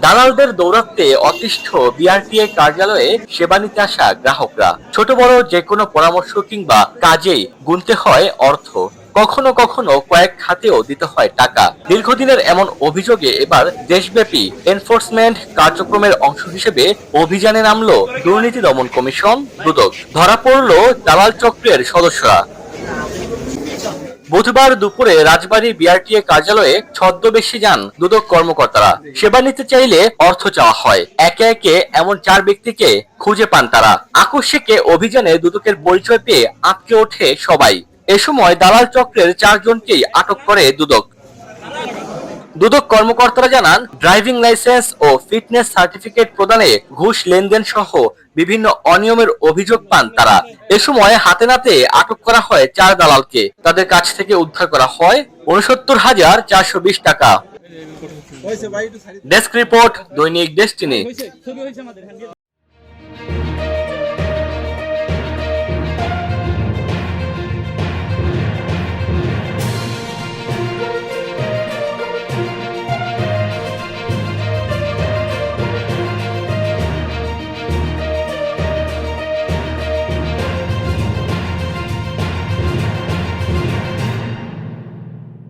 দালালদের দৌরাত্মে অতিষ্ঠ বিআরটিএ কার্যালয়ে সেবা নিতে আসা গ্রাহকরা। ছোট বড় যে কোনো পরামর্শ কিংবা কাজেই গুনতে হয় অর্থ, কখনো কখনো কয়েক খাতেও দিতে হয় টাকা। দীর্ঘদিনের এমন অভিযোগে এবার দেশব্যাপী এনফোর্সমেন্ট কার্যক্রমের অংশ হিসেবে অভিযানে নামল দুর্নীতি দমন কমিশন দুদক। ধরা পড়ল দালাল চক্রের সদস্যরা। বুধবার দুপুরে রাজবাড়ী বিআরটিএ কার্যালয়ে ছদ্মবেশে যান দুদক কর্মকর্তারা। সেবা নিতে চাইলে অর্থ চাওয়া হয়। একে একে এমন 4 ব্যক্তিকে খুঁজে পান তারা। আকস্মিক অভিযানে দুদকের পরিচয় পেয়ে আঁতকে ওঠে সবাই। এ সময় দালাল চক্রের 4 জনকেই আটক করে দুদক। দুদক কর্মকর্তারা জানান, ড্রাইভিং লাইসেন্স ও ফিটনেস সার্টিফিকেট প্রদানে ঘুষ লেনদেন সহ বিভিন্ন অনিয়মের অভিযোগ পান তারা। এ সময় হাতে নাতে আটক করা হয় 4 দালালকে। তাদের কাছ থেকে উদ্ধার করা হয় ৬৯,৪২০ টাকা। ডেস্ক রিপোর্ট, দৈনিক ডেস্টিনি।